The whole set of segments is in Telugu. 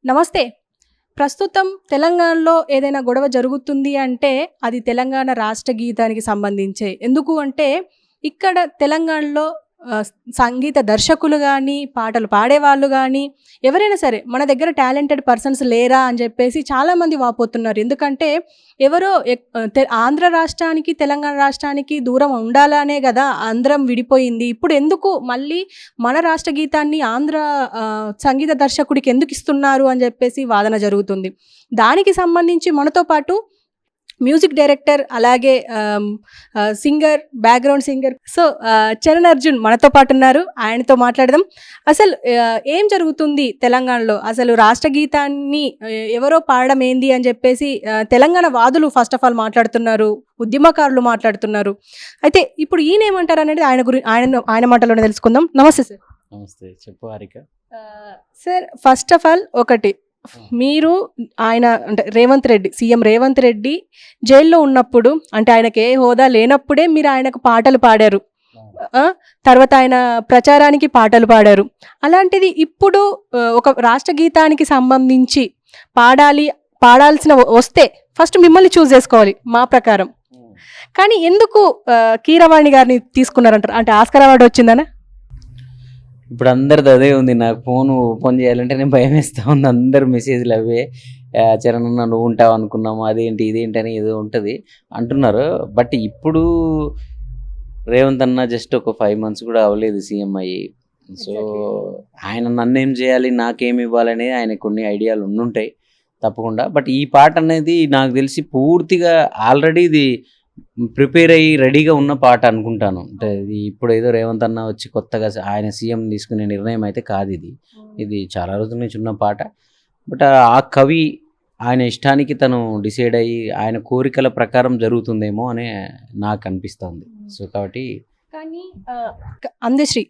నమస్తే. ప్రస్తుతం తెలంగాణలో ఏదైనా గొడవ జరుగుతుంది అంటే అది తెలంగాణ రాష్ట్ర గీతానికి సంబంధించే. ఎందుకు అంటే ఇక్కడ తెలంగాణలో ఆహ్, సంగీత దర్శకులు గానీ, పాటలు పాడేవాళ్ళు గానీ, ఎవరైనా సరే మన దగ్గర టాలెంటెడ్ పర్సన్స్ లేరా అని జెప్పేసి చాలామంది వాపోతున్నారు. ఎందుకంటే ఎవరో ఆంధ్ర రాష్ట్రానికి, తెలంగాణ రాష్ట్రానికి దూరం ఉండాలనే గదా! ఆంధ్రం విడిపోయింది. ఇప్పుడు ఎందుకు మళ్ళీ మన రాష్ట్ర గీతాన్ని ఆంధ్ర సంగీత దర్శకుడికి ఎందుకిస్తున్నారు అని జెప్పేసి వాదన జరుగుతుంది. దానికి సంబంధించి మనతో పాటు మ్యూజిక్ డైరెక్టర్ అలాగే singer, background singer Charan Arjun మనతో పాటున్నారు. ఆయనతో మాట్లాడదాం. అసలు ఏం జరుగుతుంది తెలంగాణలో? అసలు రాష్ట్ర గీతాన్ని ఎవరో పాడడం ఏంది అని జెప్పేసి తెలంగాణ వాదులు ఫస్ట్ ఆఫ్ ఆల్ మాట్లాడుతున్నారు. ఉద్యమకారులు మాట్లాడుతున్నారు. అయితే ఇప్పుడు ఈయనేమంటారనేది ఆయన మాటల్లోనే తెలుసుకుందాం. నమస్తే సార్. నమస్తే. చెప్పు Harika. Sir first of all ఒకటి, మీరు అంటే సీఎం రేవంత్ రెడ్డి జైల్లో ఉన్నప్పుడు, అంటే ఆయనకి ఏ హోదా లేనప్పుడే మీరు ఆయనకు పాటలు పాడారు. తర్వాత ఆయన ప్రచారానికి పాటలు పాడారు. అలాంటిది ఇప్పుడు ఒక రాష్ట్ర గీతానికి సంబంధించి పాడాల్సిన వస్తే ఫస్ట్ మిమ్మల్ని చూస్ చేసుకోవాలి మా ప్రకారం. కానీ ఎందుకు కీరవాణి గారిని తీసుకున్నారంటారు? అంటే ఆస్కార్ అవార్డు వచ్చిందనా? ఇప్పుడు అందరిది అదే ఉంది. నాకు ఫోన్ ఓపెన్ చేయాలంటే నేను భయం వేస్తూ ఉంది. అందరు మెసేజ్లు అవే, చరణ్ అన్న నువ్వు ఉంటావు అనుకున్నాము, అదేంటి ఇదేంటి అని ఏదో ఉంటుంది అంటున్నారు. బట్ ఇప్పుడు రేవంత్ అన్న జస్ట్ ఒక 5 months కూడా అవ్వలేదు సీఎం అయ్యి. సో ఆయన నన్నేం చేయాలి, నాకేమి ఇవ్వాలనేది ఆయన కొన్ని ఐడియాలు ఉండుంటాయి తప్పకుండా. బట్ ఈ పాట అనేది నాకు తెలిసి పూర్తిగా ఆల్రెడీ ఇది ప్రిపేర్ అయ్యి రెడీగా ఉన్న పాట అనుకుంటాను. అంటే ఇది ఇప్పుడు ఏదో రేవంత్ అన్న వచ్చి కొత్తగా ఆయన సీఎం తీసుకునే నిర్ణయం అయితే కాదు. ఇది చాలా రోజుల నుంచి ఉన్న పాట. బట్ ఆ కవి ఆయన ఇష్టానికి తను డిసైడ్ అయ్యి ఆయన కోరికల ప్రకారం జరుగుతుందేమో అని నాకు అనిపిస్తుంది. సో కాబట్టి కానీ అందశ్రీ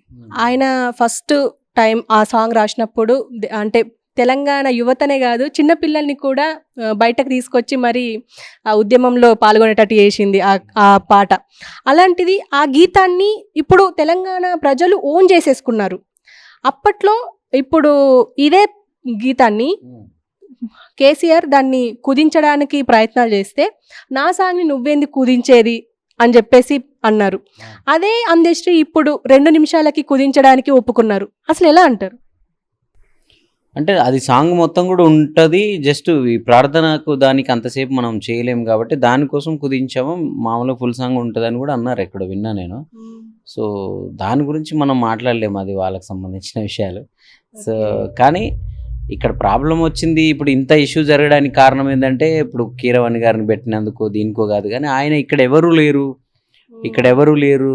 ఆయన ఫస్ట్ టైం ఆ సాంగ్ రాసినప్పుడు అంటే తెలంగాణ యువతనే కాదు చిన్నపిల్లల్ని కూడా బయటకు తీసుకొచ్చి మరి ఆ ఉద్యమంలో పాల్గొనేటట్టు చేసింది ఆ పాట. అలాంటిది ఆ గీతాన్ని ఇప్పుడు తెలంగాణ ప్రజలు ఓన్ చేసేసుకున్నారు. అప్పట్లో ఇప్పుడు ఇదే గీతాన్ని కేసీఆర్ దాన్ని కుదించడానికి ప్రయత్నాలు చేస్తే నా సాంగ్ని నువ్వేంది కుదించేది అని చెప్పేసి అన్నారు. అదే అందశ్రీ ఇప్పుడు 2 నిమిషాలకి కుదించడానికి ఒప్పుకున్నారు. అసలు ఎలా అంటారు? అంటే అది సాంగ్ మొత్తం కూడా ఉంటుంది. జస్ట్ ఈ ప్రార్థనకు దానికి అంతసేపు మనం చేయలేము కాబట్టి దానికోసం కుదించాము. మామూలుగా ఫుల్ సాంగ్ ఉంటుందని కూడా అన్నారు, ఎక్కడ విన్నా నేను. సో దాని గురించి మనం మాట్లాడలేము, అది వాళ్ళకి సంబంధించిన విషయాలు. సో కానీ ఇక్కడ ప్రాబ్లం వచ్చింది. ఇప్పుడు ఇంత ఇష్యూ జరగడానికి కారణం ఏంటంటే ఇప్పుడు కీరవాణి గారిని పెట్టినందుకో దీనికో కాదు, కానీ ఆయన ఇక్కడ ఎవరు లేరు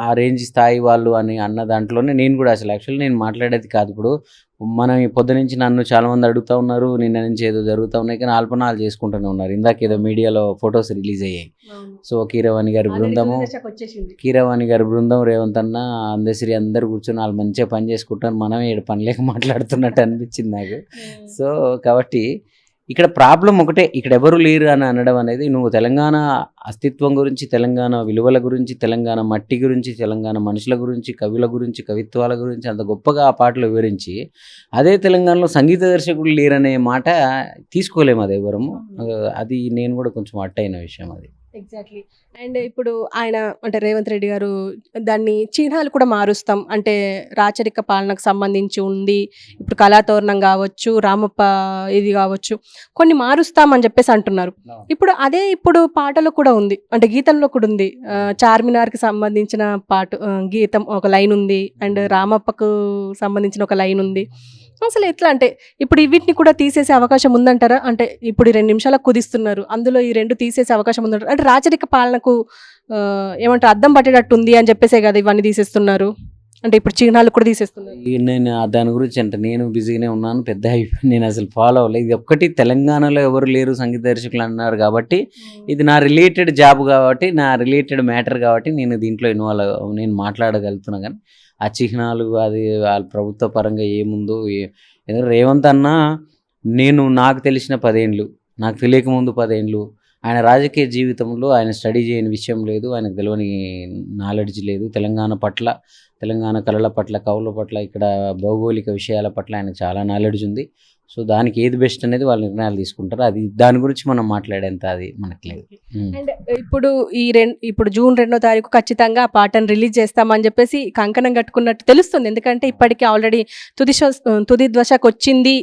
ఆ రేంజ్ స్థాయి వాళ్ళు అని అన్న దాంట్లోనే నేను కూడా అసలు యాక్చువల్లీ నేను మాట్లాడేది కాదు. ఇప్పుడు మనం పొద్దు నుంచి నన్ను చాలామంది అడుగుతూ ఉన్నారు, నిన్న నుంచి ఏదో జరుగుతూ ఉన్నాయి, కానీ అల్పనాలు చేసుకుంటూనే ఉన్నారు. ఇందాక ఏదో మీడియాలో ఫొటోస్ రిలీజ్ అయ్యాయి. సో కీరవాణి గారి బృందం రేవంత్ అన్న, అందశ్రీ అందరు కూర్చొని వాళ్ళు మంచిగా పని చేసుకుంటారు, మనమే ఏడు పని లేక మాట్లాడుతున్నట్టు అనిపించింది నాకు. సో కాబట్టి ఇక్కడ ప్రాబ్లం ఒకటే, ఇక్కడ ఎవరు లేరు అని అనడం అనేది, నువ్వు తెలంగాణ అస్తిత్వం గురించి, తెలంగాణ విలువల గురించి, తెలంగాణ మట్టి గురించి, తెలంగాణ మనుషుల గురించి, కవుల గురించి, కవిత్వాల గురించి అంత గొప్పగా ఆ పాటలు వివరించి అదే తెలంగాణలో సంగీత దర్శకులు లేరనే మాట తీసుకోలేము. అది ఎవరము, అది నేను కూడా కొంచెం అట్టయిన విషయం అది. ఎగ్జాక్ట్లీ. అండ్ ఇప్పుడు ఆయన అంటే రేవంత్ రెడ్డి గారు దాన్ని చిహ్నాలు కూడా మారుస్తాం, అంటే రాచరిక పాలనకు సంబంధించి ఉంది, ఇప్పుడు కళాతోరణం కావచ్చు, రామప్ప ఇది కావచ్చు, కొన్ని మారుస్తామని చెప్పేసి అంటున్నారు. ఇప్పుడు అదే ఇప్పుడు పాటలో కూడా ఉంది, అంటే గీతంలో కూడా ఉంది. చార్మినార్కి సంబంధించిన గీతం ఒక లైన్ ఉంది, అండ్ రామప్పకు సంబంధించిన ఒక లైన్ ఉంది. అసలు ఎట్లా అంటే ఇప్పుడు వీటిని కూడా తీసేసే అవకాశం ఉందంటారా? అంటే ఇప్పుడు 2 నిమిషాలకు కుదిస్తున్నారు, అందులో ఈ 2 తీసేసే అవకాశం ఉందంటారా? అంటే రాచరిక పాలనకు ఏమంటారు అద్దం పట్టేటట్టు ఉంది అని చెప్పేసే కదా ఇవన్నీ తీసేస్తున్నారు, అంటే ఇప్పుడు చిహ్నాలు కూడా తీసేస్తున్నారు. నేను దాని గురించి అంటే నేను బిజీగానే ఉన్నాను, పెద్ద నేను అసలు ఫాలో అవ్వలేదు. ఇది ఒక్కటి తెలంగాణలో ఎవరు లేరు సంగీత దర్శకులు అన్నారు కాబట్టి, ఇది నా రిలేటెడ్ జాబ్ కాబట్టి, నా రిలేటెడ్ మ్యాటర్ కాబట్టి నేను దీంట్లో నేను మాట్లాడగలుగుతున్నా. కానీ ఆ చిహ్నాలు అది వాళ్ళ ప్రభుత్వ పరంగా ఏముందో ఎందుకంటే రేవంత్ అన్న నాకు తెలిసిన 10 ఏళ్ళు, నాకు తెలియకముందు 10 ఏళ్ళు ఆయన రాజకీయ జీవితంలో ఆయన స్టడీ చేయని విషయం లేదు, ఆయనకు తెలియని నాలెడ్జ్ లేదు. తెలంగాణ పట్ల, తెలంగాణ కళల పట్ల, కవుల పట్ల, ఇక్కడ భౌగోళిక విషయాల పట్ల ఆయనకు చాలా నాలెడ్జ్ ఉంది. సో దానికి ఏది బెస్ట్ అనేది వాళ్ళు నిర్ణయాలు తీసుకుంటారు. అది దాని గురించి మనం మాట్లాడేంత అది మనకు లేదు. అండ్ ఇప్పుడు ఇప్పుడు జూన్ 2వ తారీఖు ఖచ్చితంగా ఆ పాటను రిలీజ్ చేస్తామని చెప్పేసి కంకణం కట్టుకున్నట్టు తెలుస్తుంది. ఎందుకంటే ఇప్పటికీ ఆల్రెడీ తుది దశకు వచ్చింది,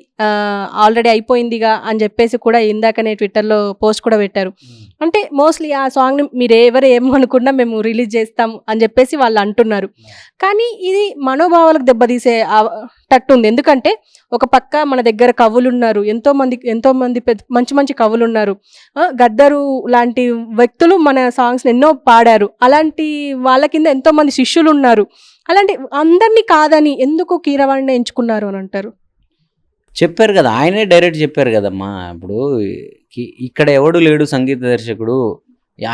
ఆల్రెడీ అయిపోయిందిగా అని చెప్పేసి కూడా ఇందాకనే ట్విట్టర్లో పోస్ట్ కూడా పెట్టారు. అంటే మోస్ట్లీ ఆ సాంగ్ని మీరు ఎవరు ఏమనుకున్నా మేము రిలీజ్ చేస్తాం అని చెప్పేసి వాళ్ళు అంటున్నారు. కానీ ఇది మనోభావాలకు దెబ్బతీసే తట్టుంది. ఎందుకంటే ఒక పక్క మన దగ్గర కవులు ఉన్నారు, ఎంతో మంది మంచి మంచి కవులు ఉన్నారు, గద్దరు లాంటి వ్యక్తులు మన సాంగ్స్ ఎన్నో పాడారు. అలాంటి వాళ్ళ కింద ఎంతో మంది శిష్యులు ఉన్నారు. అలాంటి అందరినీ కాదని ఎందుకు కీరవాణిని ఎంచుకున్నారు అని అంటారు? చెప్పారు కదా, ఆయనే డైరెక్ట్ చెప్పారు కదమ్మా. ఇప్పుడు ఇక్కడ ఎవడు లేడు సంగీత దర్శకుడు,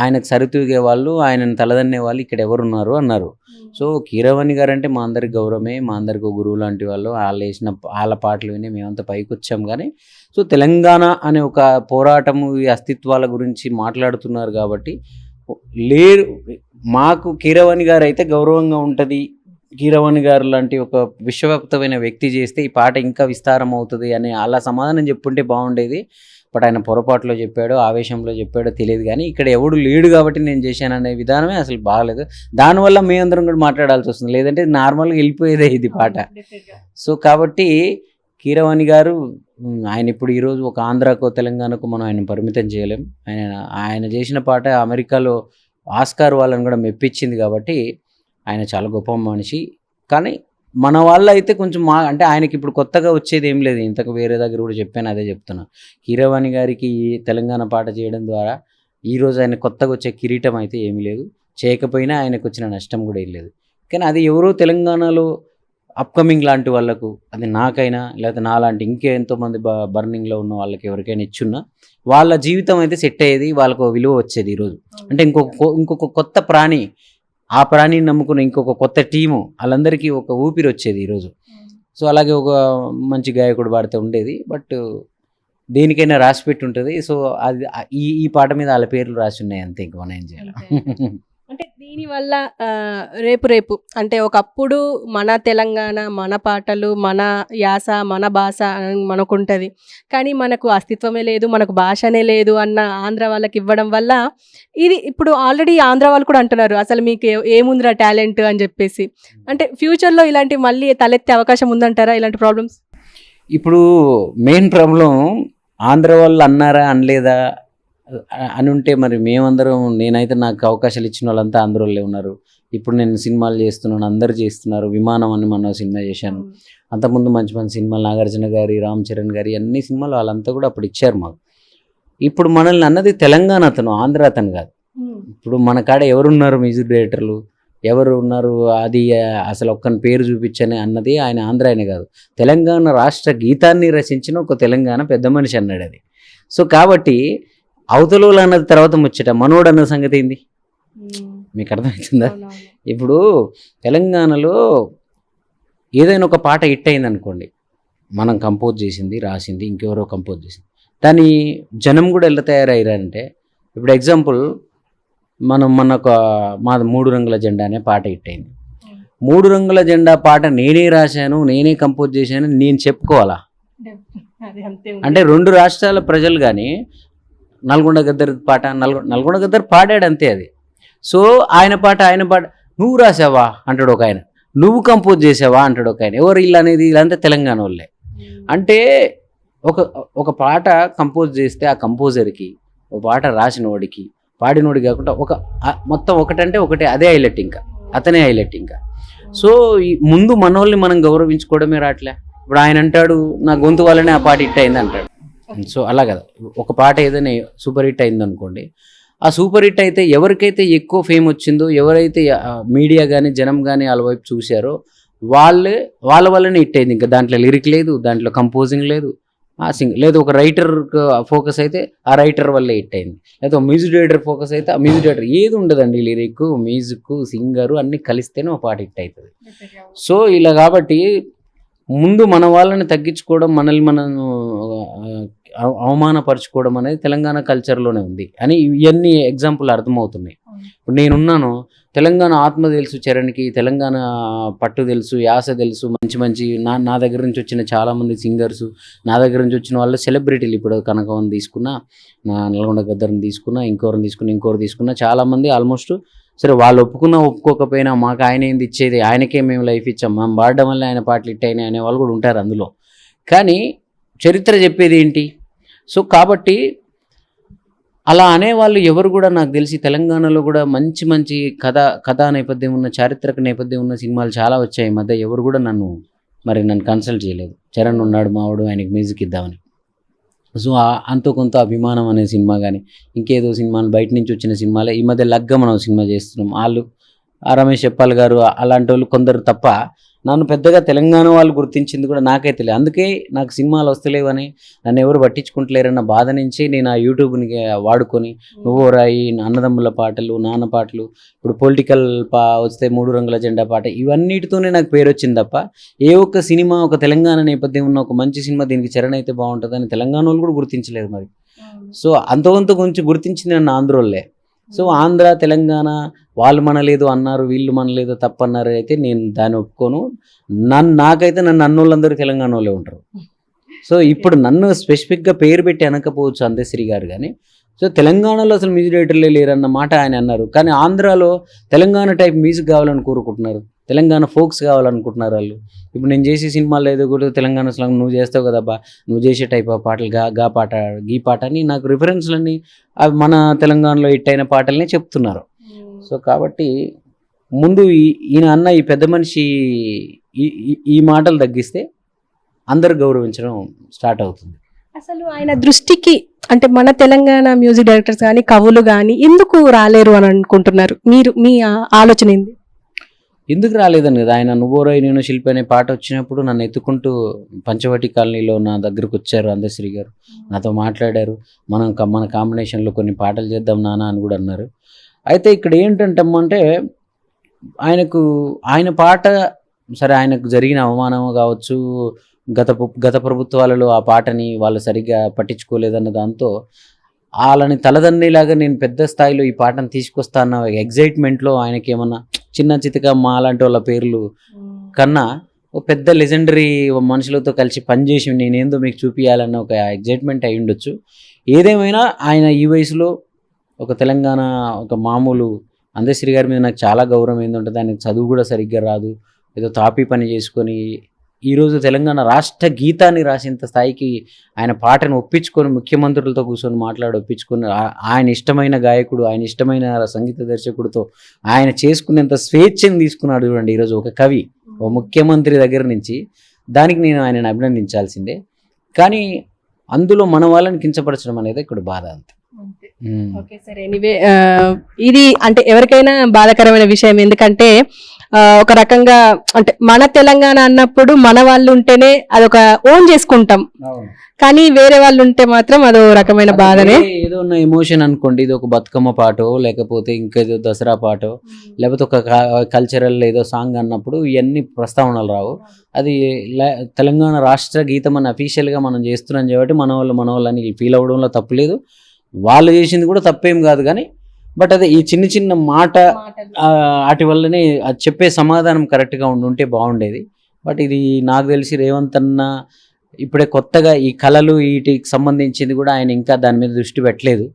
ఆయనకు సరితూగే వాళ్ళు, ఆయనను తలదన్నే వాళ్ళు ఇక్కడ ఎవరున్నారు అన్నారు. సో కీరవాణి గారు అంటే మా అందరికి గౌరవమే, మా అందరికి ఒక గురువు లాంటి వాళ్ళు. వాళ్ళు వేసిన వాళ్ళ పాటలు విని మేమంతా పైకి వచ్చాం. కానీ సో తెలంగాణ అనే ఒక పోరాటము, ఈ అస్తిత్వాల గురించి మాట్లాడుతున్నారు కాబట్టి లేరు. మాకు కీరవాణి గారు అయితే గౌరవంగా ఉంటుంది. కీరవాణి గారు లాంటి ఒక విశ్వవ్యాప్తమైన వ్యక్తి చేస్తే ఈ పాట ఇంకా విస్తారం అవుతుంది అని అలా సమాధానం చెప్పుంటే బాగుండేది. బట్ ఆయన పొరపాటులో చెప్పాడో ఆవేశంలో చెప్పాడో తెలియదు. కానీ ఇక్కడ ఎవడు లేడు కాబట్టి నేను చేశాననే విధానమే అసలు బాగలేదు. దానివల్ల మేమందరం కూడా మాట్లాడాల్సి వస్తుంది, లేదంటే నార్మల్గా వెళ్ళిపోయేదే ఇది పాట. సో కాబట్టి కీరవాణి గారు ఆయన ఇప్పుడు ఈరోజు ఒక ఆంధ్రాకో తెలంగాణకు మనం ఆయన పరిమితం చేయలేం. ఆయన చేసిన పాట అమెరికాలో ఆస్కార్ వాళ్ళని కూడా మెప్పించింది కాబట్టి ఆయన చాలా గొప్ప మనిషి. కానీ మన వాళ్ళు అయితే కొంచెం అంటే ఆయనకి ఇప్పుడు కొత్తగా వచ్చేది ఏం లేదు. ఇంతకు వేరే దగ్గర కూడా చెప్పాను, అదే చెప్తున్నా. కీరవాణి గారికి తెలంగాణ పాట చేయడం ద్వారా ఈరోజు ఆయన కొత్తగా వచ్చే కిరీటం అయితే ఏమీ లేదు. చేయకపోయినా ఆయనకు వచ్చిన నష్టం కూడా ఏం లేదు. కానీ అది ఎవరో తెలంగాణలో అప్కమింగ్ లాంటి వాళ్ళకు, అది నాకైనా లేకపోతే నాలాంటి ఎంతోమంది బర్నింగ్లో ఉన్న వాళ్ళకి ఎవరికైనా ఇచ్చున్నా వాళ్ళ జీవితం అయితే సెట్ అయ్యేది, వాళ్ళకు విలువ వచ్చేది. ఈరోజు అంటే ఇంకొక కొత్త ప్రాణి, ఆ ప్రాణిని నమ్ముకున్న ఇంకొక కొత్త టీము, వాళ్ళందరికీ ఒక ఊపిరి వచ్చేది ఈరోజు. సో అలాగే ఒక మంచి గాయకుడు పాడితే ఉండేది. బట్ దేనికైనా రాసి పెట్టి ఉంటుంది. సో అది ఈ పాట మీద వాళ్ళ పేర్లు రాసి ఉన్నాయి, అంతే. ఇంక మనం ఏం చేయాలి? అంటే దీనివల్ల రేపు అంటే ఒకప్పుడు మన తెలంగాణ, మన పాటలు, మన యాస, మన భాష మనకుంటుంది. కానీ మనకు అస్తిత్వమే లేదు, మనకు భాషనే లేదు అన్న ఆంధ్ర వాళ్ళకి ఇవ్వడం వల్ల ఇది ఇప్పుడు ఆల్రెడీ ఆంధ్ర వాళ్ళు కూడా అంటున్నారు అసలు మీకు ఏముందిరా టాలెంట్ అని చెప్పేసి. అంటే ఫ్యూచర్లో ఇలాంటి మళ్ళీ తలెత్తే అవకాశం ఉందంటారా ఇలాంటి ప్రాబ్లమ్స్? ఇప్పుడు మెయిన్ ప్రాబ్లం ఆంధ్ర వాళ్ళు అన్నారా అనలేదా అని ఉంటే మరి మేమందరం, నేనైతే నాకు అవకాశాలు ఇచ్చిన వాళ్ళంతా ఆంధ్రోళ్ళే ఉన్నారు. ఇప్పుడు నేను సినిమాలు చేస్తున్నాను, అందరు చేస్తున్నారు. విమానం అని మొన్న సినిమా చేశాను. అంతకుముందు మంచి మంచి సినిమాలు నాగార్జున గారి, రామ్ చరణ్ గారి అన్ని సినిమాలు వాళ్ళంతా కూడా అప్పుడు ఇచ్చారు మాకు. ఇప్పుడు మనల్ని అన్నది తెలంగాణ అతను, ఆంధ్ర అతను కాదు. ఇప్పుడు మన కాడ ఎవరున్నారు మ్యూజిక్ డైరెక్టర్లు, ఎవరు ఉన్నారు, అది అసలు ఒక్కని పేరు చూపించని అన్నది ఆయన ఆంధ్ర ఆయన కాదు. తెలంగాణ రాష్ట్ర గీతాన్ని రచించిన ఒక తెలంగాణ పెద్ద మనిషి అన్నాడు అది. సో కాబట్టి అవతలోళ్ళు అన్నది తర్వాత ముచ్చట, మనోడు అన్న సంగతి ఏంది మీకు అర్థమవుతుందా? ఇప్పుడు తెలంగాణలో ఏదైనా ఒక పాట హిట్ అయింది అనుకోండి, మనం కంపోజ్ చేసింది, రాసింది, ఇంకెవరో కంపోజ్ చేసింది, దాని జనం కూడా ఎలా తయారయ్యారంటే, ఇప్పుడు ఎగ్జాంపుల్ మాది 3 రంగుల జెండా అనే పాట హిట్ అయింది. 3 రంగుల జెండా పాట నేనే రాశాను, నేనే కంపోజ్ చేశాను నేను చెప్పుకోవాలా? అంటే 2 రాష్ట్రాల ప్రజలు కానీ నల్గొండ గద్దర్ పాట నల్గొండ గద్దర్ పాడాడు అంతే అది. సో ఆయన పాట నువ్వు రాసావా అంటాడు ఒక ఆయన, నువ్వు కంపోజ్ చేసావా అంటాడు ఒక ఆయన. ఎవరు ఇల్లు అనేది ఇలాంతా తెలంగాణ వాళ్ళే. అంటే ఒక పాట కంపోజ్ చేస్తే ఆ కంపోజర్కి, ఒక పాట రాసిన వాడికి, పాడినోడికి కాకుండా మొత్తం ఒకటంటే ఒకటే, అదే హైలైట్, ఇంకా అతనే హైలైట్. ఇంకా సో ముందు మనోళ్ళని మనం గౌరవించుకోవడమే రావట్లే. ఇప్పుడు ఆయన అంటాడు నా గొంతు వల్లనే ఆ పాట హిట్ అయింది అంటాడు. సో అలా కదా, ఒక పాట ఏదైనా సూపర్ హిట్ అయింది అనుకోండి, ఆ సూపర్ హిట్ అయితే ఎవరికైతే ఎక్కువ ఫేమ్ వచ్చిందో, ఎవరైతే మీడియా కానీ జనం కానీ వాళ్ళ వైపు చూశారో వాళ్ళ వల్లనే హిట్ అయింది. ఇంకా దాంట్లో లిరిక్ లేదు, దాంట్లో కంపోజింగ్ లేదు, లేదు ఒక రైటర్ ఫోకస్ అయితే ఆ రైటర్ వల్లే హిట్ అయింది, లేదా మ్యూజిక్ డైరెక్టర్ ఫోకస్ అయితే ఆ మ్యూజిక్ డైరెక్టర్. ఏది ఉండదండి, లిరిక్, మ్యూజిక్, సింగరు అన్నీ కలిస్తేనే ఒక పాట హిట్ అవుతుంది. సో ఇలా కాబట్టి ముందు మన వాళ్ళని తగ్గించుకోవడం, మనల్ని మనం అవమానపరచుకోవడం అనేది తెలంగాణ కల్చర్లోనే ఉంది అని ఇవన్నీ ఎగ్జాంపుల్ అర్థమవుతున్నాయి. ఇప్పుడు నేనున్నాను, తెలంగాణ ఆత్మ తెలుసు చరణ్కి, తెలంగాణ పట్టు తెలుసు, యాస తెలుసు, మంచి మంచి నా దగ్గర నుంచి వచ్చిన చాలామంది సింగర్సు, నా దగ్గర నుంచి వచ్చిన వాళ్ళు సెలబ్రిటీలు. ఇప్పుడు కనకవన్ తీసుకున్నా, నా నల్గొండ గద్దర్ని తీసుకున్నా, ఇంకోరు తీసుకున్నా చాలామంది ఆల్మోస్ట్ సరే వాళ్ళు ఒప్పుకున్నా ఒప్పుకోకపోయినా మాకు ఆయన ఏంది ఇచ్చేది, ఆయనకే మేము లైఫ్ ఇచ్చాం, మేము పాడడం వల్ల ఆయన పాటలు ఇట్టయినాయి అనే వాళ్ళు కూడా ఉంటారు అందులో. కానీ చరిత్ర చెప్పేది ఏంటి? సో కాబట్టి అలా అనేవాళ్ళు ఎవరు కూడా నాకు తెలిసి తెలంగాణలో కూడా మంచి మంచి కథా నేపథ్యం ఉన్న, చారిత్రక నేపథ్యం ఉన్న సినిమాలు చాలా వచ్చాయి ఈ మధ్య. ఎవరు కూడా నన్ను కన్సల్ట్ చేయలేదు. చరణ్ ఉన్నాడు మావాడు, ఆయనకి మ్యూజిక్ ఇద్దామని. సో అంతో కొంత అభిమానం అనే సినిమా కానీ ఇంకేదో సినిమాలు బయట నుంచి వచ్చిన సినిమాలే. ఈ మధ్య లగ్గం మనం సినిమా చేస్తున్నాం. వాళ్ళు రమేష్ చెప్పాల్ గారు అలాంటి వాళ్ళు కొందరు తప్ప నన్ను పెద్దగా తెలంగాణ వాళ్ళు గుర్తించింది కూడా నాకే తెలియదు. అందుకే నాకు సినిమాలు వస్తలేవని, నన్ను ఎవరు పట్టించుకుంటలేరన్న బాధ నుంచి నేను ఆ యూట్యూబ్ని వాడుకొని నువ్వు రాయి, అన్నదమ్ముల పాటలు, నాన్న పాటలు, ఇప్పుడు పొలిటికల్ వస్తే 3 రంగుల జెండా పాట, ఇవన్నిటితోనే నాకు పేరు వచ్చింది తప్ప ఏ ఒక్క సినిమా ఒక తెలంగాణ నేపథ్యం ఉన్న ఒక మంచి సినిమా దీనికి చరణ్ అయితే బాగుంటుందని తెలంగాణ వాళ్ళు కూడా గుర్తించలేదు మరి. సో అంతవంత గురించి గుర్తించింది నన్ను ఆంధ్రోళ్ళే. సో ఆంధ్ర తెలంగాణ వాళ్ళు మనలేదు అన్నారు, వీళ్ళు మనలేదు తప్పన్నారు అయితే నేను దాన్ని ఒప్పుకోను. నాకైతే నన్ను అన్నోళ్ళందరూ తెలంగాణ వాళ్ళే ఉంటారు. సో ఇప్పుడు నన్ను స్పెసిఫిక్గా పేరు పెట్టి అనకపోవచ్చు అందశ్రీ గారు, కానీ సో తెలంగాణలో అసలు మ్యూజిక్ డైరెక్టర్లే లేరన్న మాట ఆయన అన్నారు. కానీ ఆంధ్రాలో తెలంగాణ టైప్ మ్యూజిక్ కావాలని కోరుకుంటున్నారు, తెలంగాణ ఫోక్స్ కావాలనుకుంటున్నారు వాళ్ళు. ఇప్పుడు నేను చేసే సినిమాల్లో ఏదో కూడా తెలంగాణ స్లాంగ్ నువ్వు చేస్తావు కదబ్బా, నువ్వు చేసే టైప్ ఆఫ్ పాటలు గీ పాట అని నాకు రిఫరెన్స్లన్నీ అవి మన తెలంగాణలో హిట్ అయిన పాటలనే చెప్తున్నారు. సో కాబట్టి ముందు ఈయన అన్న ఈ పెద్ద మనిషి ఈ మాటలు తగ్గిస్తే అందరు గౌరవించడం స్టార్ట్ అవుతుంది. అసలు ఆయన దృష్టికి అంటే మన తెలంగాణ మ్యూజిక్ డైరెక్టర్స్ కానీ కవులు కానీ ఎందుకు రాలేరు అని అనుకుంటున్నారు మీరు? మీ ఆలోచన ఏంది? ఎందుకు రాలేదని కదా, ఆయన నువ్వోరై నేను శిల్పి అనే పాట వచ్చినప్పుడు నన్ను ఎత్తుకుంటూ పంచవటి కాలనీలో నా దగ్గరకు వచ్చారు అందశ్రీ గారు, నాతో మాట్లాడారు. మన కాంబినేషన్లో కొన్ని పాటలు చేద్దాం నాన్న అని కూడా అన్నారు. అయితే ఇక్కడ ఏంటంటే ఆయన పాట సరే, ఆయనకు జరిగిన అవమానం కావచ్చు, గత ప్రభుత్వాలలో ఆ పాటని వాళ్ళు సరిగ్గా పట్టించుకోలేదన్న దాంతో వాళ్ళని తలదన్నేలాగా నేను పెద్ద స్థాయిలో ఈ పాటను తీసుకొస్తా అన్న ఎగ్జైట్మెంట్లో ఆయనకి ఏమన్నా చిన్న చితకమ్మ అలాంటి వాళ్ళ పేర్లు కన్నా ఒక పెద్ద లెజెండరీ మనుషులతో కలిసి పనిచేసి నేనేందో మీకు చూపించాలన్న ఒక ఎగ్జైట్మెంట్ అయి ఉండొచ్చు. ఏదేమైనా ఆయన ఈ వయసులో ఒక తెలంగాణ ఒక మామూలు అందశ్రీ గారి మీద నాకు చాలా గౌరవం ఏంటంటే ఆయనకు చదువు కూడా సరిగ్గా రాదు, ఏదో తాపీ పని చేసుకొని ఈరోజు తెలంగాణ రాష్ట్ర గీతాన్ని రాసేంత స్థాయికి ఆయన పాటను ఒప్పించుకొని ముఖ్యమంత్రులతో కూర్చొని ఒప్పించుకొని ఆయన ఇష్టమైన గాయకుడు, ఆయన ఇష్టమైన సంగీత దర్శకుడితో ఆయన చేసుకునేంత స్వేచ్ఛను తీసుకున్నాడు చూడండి ఈరోజు ఒక కవి, ఓ ముఖ్యమంత్రి దగ్గర నుంచి. దానికి నేను ఆయనను అభినందించాల్సిందే. కానీ అందులో మన వాళ్ళని కించపరచడం అనేది ఇక్కడ బాధ అంతే. ఓకే సరే, ఎనీవే ఇది అంటే ఎవరికైనా బాధాకరమైన విషయం. ఎందుకంటే ఒక రకంగా అంటే మన తెలంగాణ అన్నప్పుడు మన వాళ్ళు ఉంటేనే అదొక ఓన్ చేసుకుంటాం, కానీ వేరే వాళ్ళు ఉంటే మాత్రం అదో రకమైన బాధనే. ఏదో ఉన్న ఎమోషన్ అనుకోండి, ఇది ఒక బతుకమ్మ పాటో లేకపోతే ఇంకేదో దసరా పాటో లేకపోతే ఒక కల్చరల్ ఏదో సాంగ్ అన్నప్పుడు ఇవన్నీ ప్రస్తావనలు రావు. అది తెలంగాణ రాష్ట్ర గీతం అని అఫీషియల్గా మనం చేస్తున్నాం కాబట్టి మన వాళ్ళని ఫీల్ అవ్వడంలో తప్పు లేదు, వాళ్ళు చేసింది కూడా తప్పేం కాదు. కానీ బట్ అదే ఈ చిన్న మాట వాటి వల్లనే అది చెప్పే సమాధానం కరెక్ట్గా ఉంటే బాగుండేది. బట్ ఇది నాకు తెలిసి రేవంత్ అన్న ఇప్పుడే కొత్తగా ఈ కళలు వీటికి సంబంధించింది కూడా ఆయన ఇంకా దాని మీద దృష్టి పెట్టలేదు.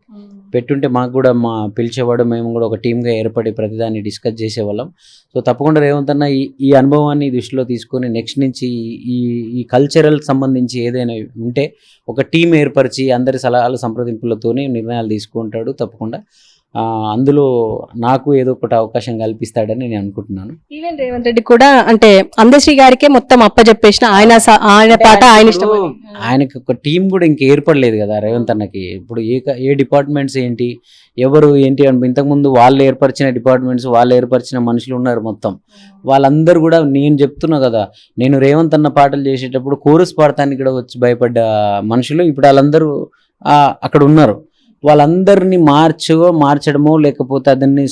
పెట్టుంటే మాకు కూడా పిలిచేవాడు, మేము కూడా ఒక టీమ్గా ఏర్పడి ప్రతిదాన్ని డిస్కస్ చేసేవాళ్ళం. సో తప్పకుండా రేవంత్ అన్న ఈ అనుభవాన్ని దృష్టిలో తీసుకొని నెక్స్ట్ నుంచి ఈ కల్చరల్ సంబంధించి ఏదైనా ఉంటే ఒక టీం ఏర్పరిచి అందరి సలహాలు సంప్రదింపులతోనే నిర్ణయాలు తీసుకుంటాడు తప్పకుండా. అందులో నాకు ఏదో ఒకటి అవకాశం కల్పిస్తాడని నేను అనుకుంటున్నాను. ఈవెన్ రేవంత్ రెడ్డి కూడా అంటే అందశ్రీ గారికే మొత్తం అప్పచెప్పేసిన ఆయన పాట ఆయన ఇష్టం. ఆయనకి ఒక టీం కూడా ఇంక ఏర్పడలేదు కదా రేవంత్ అన్నకి. ఇప్పుడు ఏ డిపార్ట్మెంట్స్ ఏంటి ఎవరు ఏంటి అని ఇంతకుముందు వాళ్ళు ఏర్పరిచిన డిపార్ట్మెంట్స్ వాళ్ళు ఏర్పరిచిన మనుషులు ఉన్నారు మొత్తం. వాళ్ళందరూ కూడా నేను చెప్తున్నా కదా, నేను రేవంత్ అన్న పాటలు చేసేటప్పుడు కోరస్ పాడటానికి కూడా వచ్చి భయపడ్డ మనుషులు ఇప్పుడు వాళ్ళందరూ అక్కడ ఉన్నారు. వాళ్ళందరినీ మార్చడమో లేకపోతే అదన్ని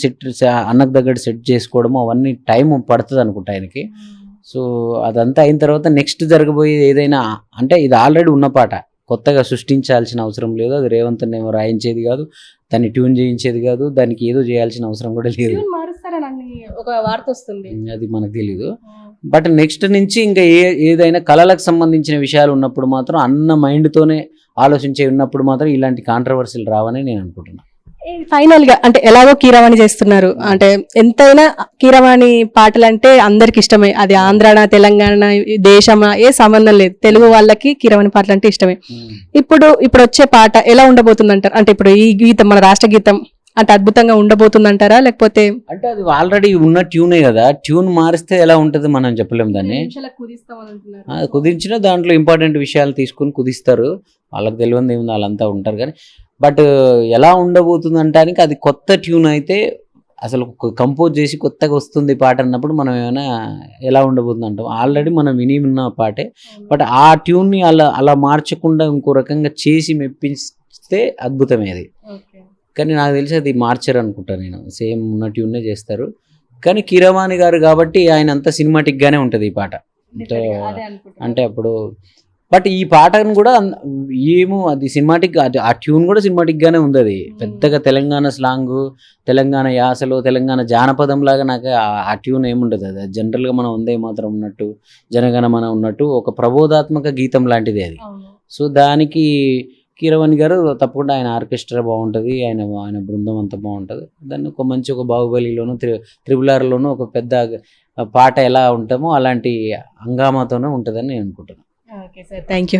అన్నకు దగ్గర సెట్ చేసుకోవడమో అవన్నీ టైం పడుతుంది అనుకుంటా ఆయనకి. సో అదంతా అయిన తర్వాత నెక్స్ట్ జరగబోయేది ఏదైనా అంటే ఇది ఆల్రెడీ ఉన్న పాట, కొత్తగా సృష్టించాల్సిన అవసరం లేదు. అది రేవంత్ ఏమో రాయించేది కాదు, దాన్ని ట్యూన్ చేయించేది కాదు, దానికి ఏదో చేయాల్సిన అవసరం కూడా లేదు. చనిపోయారని ఒక వార్త వస్తుంది. అది మనకు తెలీదు. బట్ నెక్స్ట్ నుంచి ఇంకా ఏదైనా కళలకు సంబంధించిన విషయాలు ఉన్నప్పుడు మాత్రం అన్న మైండ్తోనే ఆలోచించే ఉన్నప్పుడు మాత్రం ఇలాంటి కాంట్రవర్సీలు రావని నేను అనుకుంటున్నాను. ఫైనల్ గా అంటే ఎలాగో కీరవాణి చేస్తున్నారు అంటే ఎంతైనా కీరవాణి పాటలు అంటే అందరికి ఇష్టమే. అది ఆంధ్రానా తెలంగాణ దేశమా ఏ సంబంధం లేదు, తెలుగు వాళ్ళకి కీరవాణి పాటలు అంటే ఇష్టమే. ఇప్పుడు వచ్చే పాట ఎలా ఉండబోతుంది అంటారు? అంటే ఇప్పుడు ఈ గీతం మన రాష్ట్ర గీతం అంటే అద్భుతంగా ఉండబోతుంది అంటారా, లేకపోతే అంటే అది ఆల్రెడీ ఉన్న ట్యూనే కదా, ట్యూన్ మారిస్తే ఎలా ఉంటుంది మనం చెప్పలేము దాన్ని. కుదించిన దాంట్లో ఇంపార్టెంట్ విషయాలు తీసుకుని కుదిస్తారు, వాళ్ళకి తెలియదు ఏముంది, వాళ్ళంతా ఉంటారు. కానీ బట్ ఎలా ఉండబోతుంది అంటానికి అది కొత్త ట్యూన్ అయితే అసలు కంపోజ్ చేసి కొత్తగా వస్తుంది పాట అన్నప్పుడు మనం ఏమైనా ఎలా ఉండబోతుంది అంటాం. ఆల్రెడీ మనం విని ఉన్న పాటే, బట్ ఆ ట్యూన్ని అలా మార్చకుండా ఇంకో రకంగా చేసి మెప్పిస్తే అద్భుతమే అది. కానీ నాకు తెలిసి అది మార్చరు అనుకుంటా నేను, సేమ్ ఉన్న ట్యూన్నే చేస్తారు. కానీ కీరవాణి గారు కాబట్టి ఆయన అంత సినిమాటిక్గానే ఉంటుంది ఈ పాట. అంటే అప్పుడు బట్ ఈ పాటను కూడా ఏమో అది సినిమాటిక్, ఆ ట్యూన్ కూడా సినిమాటిక్గానే ఉంది. అది పెద్దగా తెలంగాణ స్లాంగ్, తెలంగాణ యాసలో, తెలంగాణ జానపదం లాగా నాకు ఆ ట్యూన్ ఏముండదు. అది జనరల్గా మనం వందే మాత్రం ఉన్నట్టు, జనగణమన ఉన్నట్టు ఒక ప్రబోధాత్మక గీతం లాంటిది అది. సో దానికి కీరవాణి గారు తప్పకుండా, ఆయన ఆర్కెస్ట్రా బాగుంటుంది, ఆయన బృందం అంతా బాగుంటుంది. దాన్ని ఒక మంచి ఒక బాహుబలిలోను త్రిబుల్-ఆర్లోనూ ఒక పెద్ద పాట ఎలా ఉంటామో అలాంటి హంగామాతోనే ఉంటుందని నేను అనుకుంటున్నాను. Okay sir, thank you.